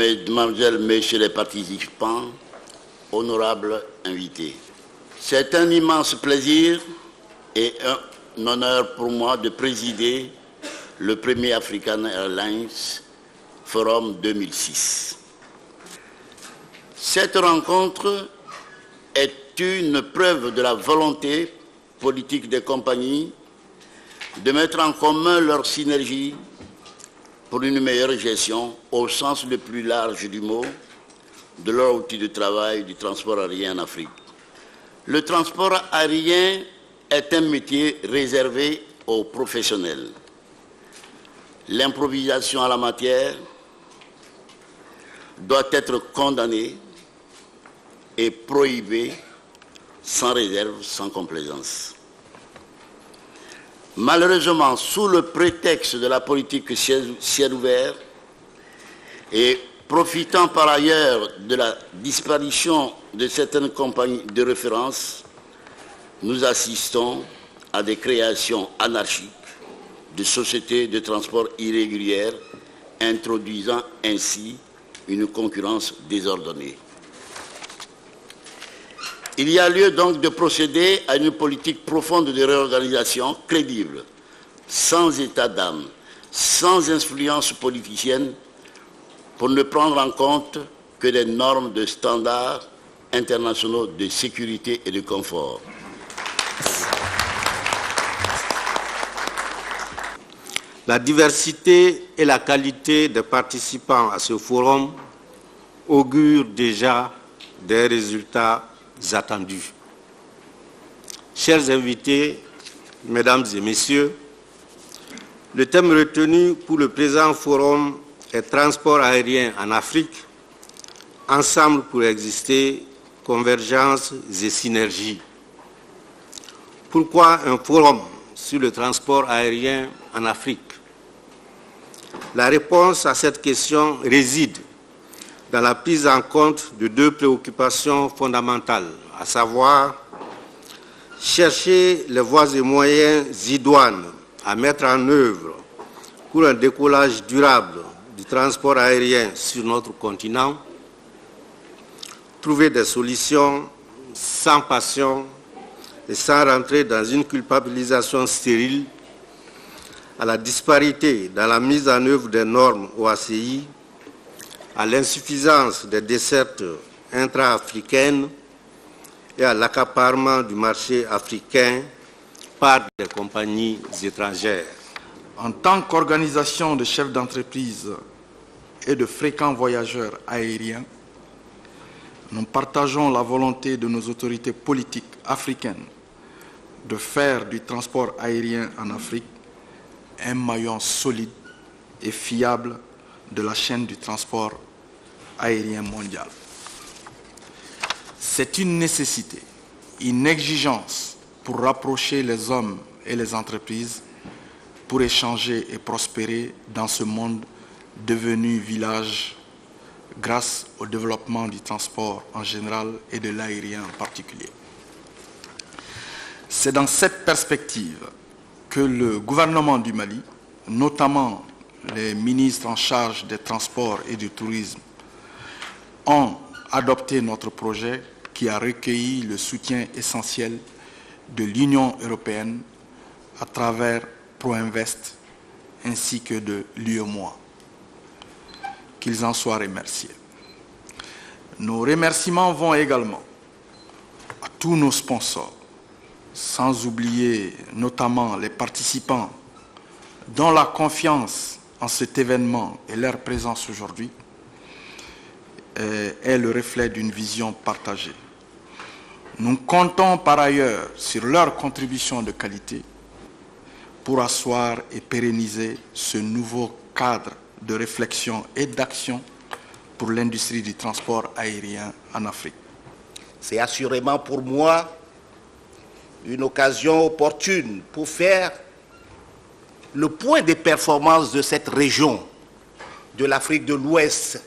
mesdemoiselles, messieurs les participants, honorables invités. C'est un immense plaisir et un honneur pour moi de présider le premier African Airlines Forum 2006. Cette rencontre est une preuve de la volonté politique des compagnies de mettre en commun leur synergie pour une meilleure gestion, au sens le plus large du mot, de leur outil de travail du transport aérien en Afrique. Le transport aérien est un métier réservé aux professionnels. L'improvisation à la matière doit être condamnée et prohibée sans réserve, sans complaisance. Malheureusement, sous le prétexte de la politique ciel ouvert et profitant par ailleurs de la disparition de certaines compagnies de référence, nous assistons à des créations anarchiques de sociétés de transport irrégulières, introduisant ainsi une concurrence désordonnée. Il y a lieu donc de procéder à une politique profonde de réorganisation crédible, sans état d'âme, sans influence politicienne, pour ne prendre en compte que des normes de standards internationaux de sécurité et de confort. La diversité et la qualité des participants à ce forum augurent déjà des résultats attendus. Chers invités, mesdames et messieurs, le thème retenu pour le présent forum est transport aérien en Afrique, ensemble pour exister, convergence et synergie. Pourquoi un forum sur le transport aérien en Afrique? La réponse à cette question réside dans la prise en compte de deux préoccupations fondamentales, à savoir chercher les voies et moyens idoines à mettre en œuvre pour un décollage durable du transport aérien sur notre continent, trouver des solutions sans passion et sans rentrer dans une culpabilisation stérile à la disparité dans la mise en œuvre des normes OACI, à l'insuffisance des dessertes intra-africaines et à l'accaparement du marché africain par des compagnies étrangères. En tant qu'organisation de chefs d'entreprise et de fréquents voyageurs aériens, nous partageons la volonté de nos autorités politiques africaines de faire du transport aérien en Afrique un maillon solide et fiable de la chaîne du transport aérien mondial. C'est une nécessité, une exigence pour rapprocher les hommes et les entreprises, pour échanger et prospérer dans ce monde devenu village grâce au développement du transport en général et de l'aérien en particulier. C'est dans cette perspective que le gouvernement du Mali, notamment les ministres en charge des transports et du tourisme, ont adopté notre projet qui a recueilli le soutien essentiel de l'Union européenne à travers ProInvest ainsi que de l'UEMOA. Qu'ils en soient remerciés. Nos remerciements vont également à tous nos sponsors, sans oublier notamment les participants dont la confiance en cet événement et leur présence aujourd'hui est le reflet d'une vision partagée. Nous comptons par ailleurs sur leur contribution de qualité pour asseoir et pérenniser ce nouveau cadre de réflexion et d'action pour l'industrie du transport aérien en Afrique. C'est assurément pour moi une occasion opportune pour faire le point des performances de cette région de l'Afrique de l'Ouest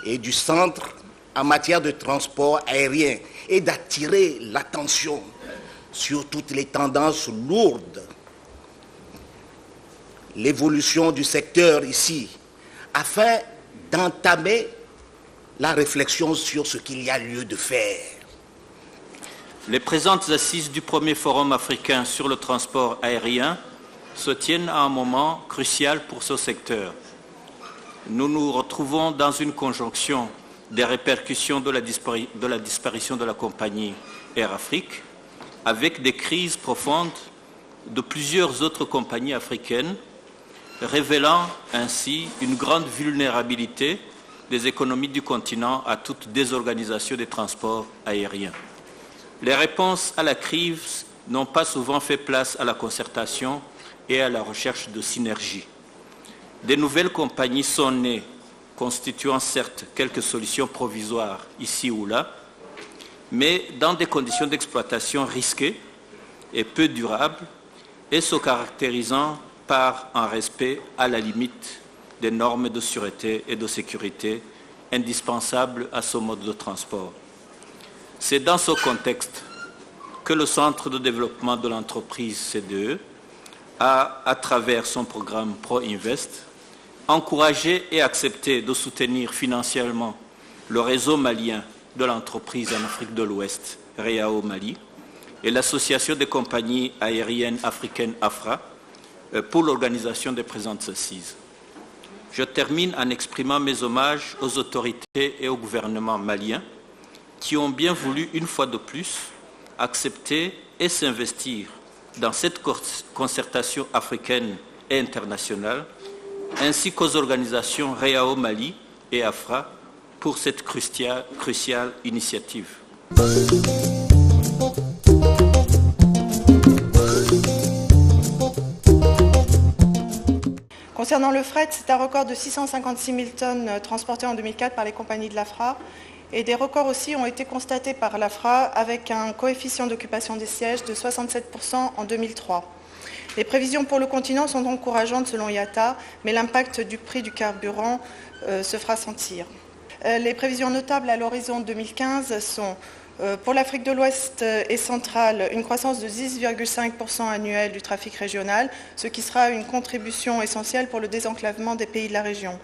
et du Centre en matière de transport aérien et d'attirer l'attention sur toutes les tendances lourdes, l'évolution du secteur ici, afin d'entamer la réflexion sur ce qu'il y a lieu de faire. Les présentes assises du premier forum africain sur le transport aérien se tiennent à un moment crucial pour ce secteur. Nous nous retrouvons dans une conjonction des répercussions de la disparition de la compagnie Air Afrique, avec des crises profondes de plusieurs autres compagnies africaines, révélant ainsi une grande vulnérabilité des économies du continent à toute désorganisation des transports aériens. Les réponses à la crise n'ont pas souvent fait place à la concertation et à la recherche de synergie. Des nouvelles compagnies sont nées, constituant certes quelques solutions provisoires ici ou là, mais dans des conditions d'exploitation risquées et peu durables et se caractérisant par un respect à la limite des normes de sûreté et de sécurité indispensables à ce mode de transport. C'est dans ce contexte que le Centre de développement de l'entreprise CDE a, à travers son programme Pro-Invest, encouragé et accepté de soutenir financièrement le réseau malien de l'entreprise en Afrique de l'Ouest, REAO Mali, et l'Association des compagnies aériennes africaines AFRA pour l'organisation des présentes assises. Je termine en exprimant mes hommages aux autorités et au gouvernement malien qui ont bien voulu, une fois de plus, accepter et s'investir dans cette concertation africaine et internationale, ainsi qu'aux organisations REAO Mali et AFRA pour cette cruciale initiative. Concernant le fret, c'est un record de 656 000 tonnes transportées en 2004 par les compagnies de l'AFRA. Et des records aussi ont été constatés par l'AFRA avec un coefficient d'occupation des sièges de 67% en 2003. Les prévisions pour le continent sont encourageantes selon IATA, mais l'impact du prix du carburant se fera sentir. Les prévisions notables à l'horizon 2015 sont pour l'Afrique de l'Ouest et centrale une croissance de 10,5% annuelle du trafic régional, ce qui sera une contribution essentielle pour le désenclavement des pays de la région.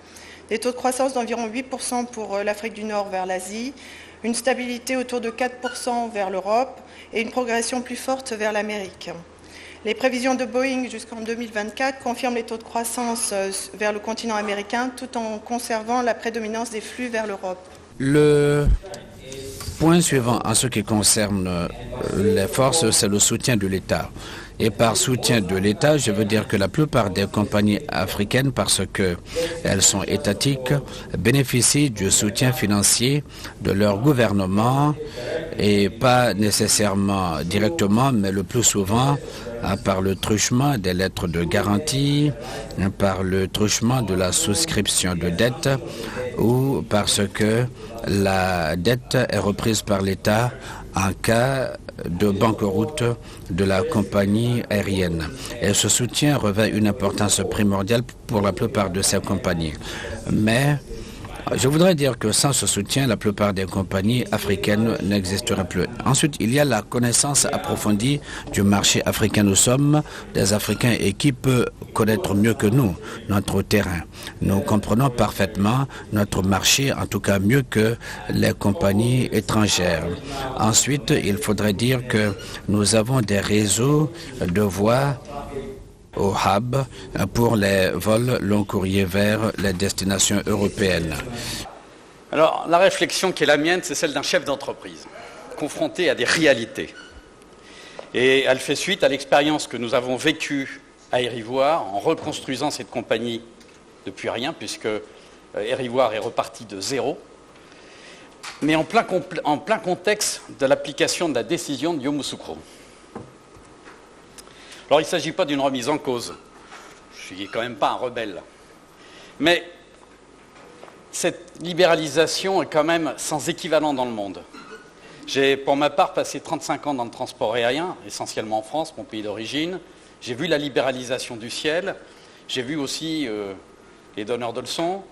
Des taux de croissance d'environ 8% pour l'Afrique du Nord vers l'Asie, une stabilité autour de 4% vers l'Europe et une progression plus forte vers l'Amérique. Les prévisions de Boeing jusqu'en 2024 confirment les taux de croissance vers le continent américain tout en conservant la prédominance des flux vers l'Europe. Le point suivant en ce qui concerne les forces, c'est le soutien de l'État. Et par soutien de l'État, je veux dire que la plupart des compagnies africaines, parce qu'elles sont étatiques, bénéficient du soutien financier de leur gouvernement et pas nécessairement directement, mais le plus souvent par le truchement des lettres de garantie, par le truchement de la souscription de dette ou parce que la dette est reprise par l'État en cas de banqueroute de la compagnie aérienne. Et ce soutien revêt une importance primordiale pour la plupart de ces compagnies. Mais je voudrais dire que sans ce soutien, la plupart des compagnies africaines n'existeraient plus. Ensuite, il y a la connaissance approfondie du marché africain. Nous sommes des Africains et qui peut connaître mieux que nous notre terrain. Nous comprenons parfaitement notre marché, en tout cas mieux que les compagnies étrangères. Ensuite, il faudrait dire que nous avons des réseaux de voies au hub pour les vols long courriers vers les destinations européennes. Alors, la réflexion qui est la mienne, c'est celle d'un chef d'entreprise, confronté à des réalités. Et elle fait suite à l'expérience que nous avons vécue à Air Ivoire en reconstruisant cette compagnie depuis rien, puisque Air Ivoire est reparti de zéro, mais en plein contexte de l'application de la décision de Yamoussoukro. Alors, il ne s'agit pas d'une remise en cause. Je ne suis quand même pas un rebelle. Mais cette libéralisation est quand même sans équivalent dans le monde. J'ai, pour ma part, passé 35 ans dans le transport aérien, essentiellement en France, mon pays d'origine. J'ai vu la libéralisation du ciel. J'ai vu aussi les donneurs de leçons.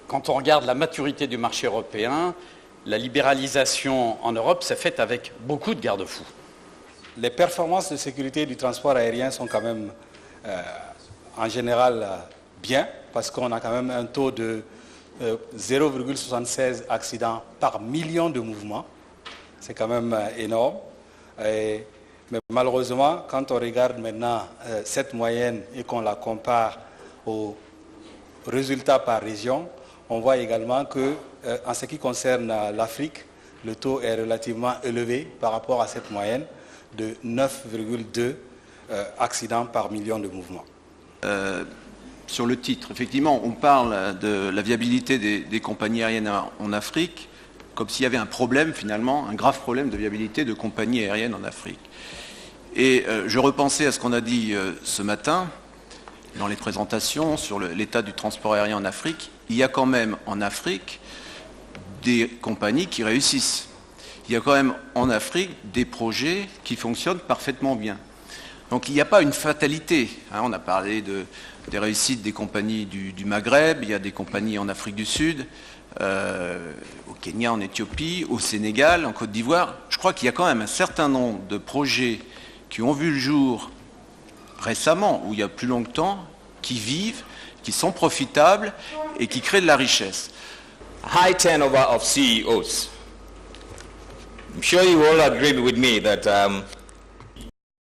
Quand on regarde la maturité du marché européen, la libéralisation en Europe s'est faite avec beaucoup de garde-fous. Les performances de sécurité du transport aérien sont quand même en général bien, parce qu'on a quand même un taux de 0,76 accidents par million de mouvements. C'est quand même énorme. Mais malheureusement, quand on regarde maintenant cette moyenne et qu'on la compare aux résultats par région, on voit également que, en ce qui concerne l'Afrique, le taux est relativement élevé par rapport à cette moyenne de 9,2 accidents par million de mouvements. Sur le titre, effectivement, on parle de la viabilité des compagnies aériennes en Afrique, comme s'il y avait un problème finalement, un grave problème de viabilité de compagnies aériennes en Afrique. Et je repensais à ce qu'on a dit ce matin, dans les présentations sur l'état du transport aérien en Afrique. Il y a quand même en Afrique des compagnies qui réussissent. Il y a quand même en Afrique des projets qui fonctionnent parfaitement bien. Donc il n'y a pas une fatalité. On a parlé des réussites des compagnies du Maghreb, il y a des compagnies en Afrique du Sud, au Kenya, en Éthiopie, au Sénégal, en Côte d'Ivoire. Je crois qu'il y a quand même un certain nombre de projets qui ont vu le jour récemment, ou il y a plus longtemps, qui vivent, qui sont profitables et qui créent de la richesse. High turnover of CEOs. I'm sure you all agree with me that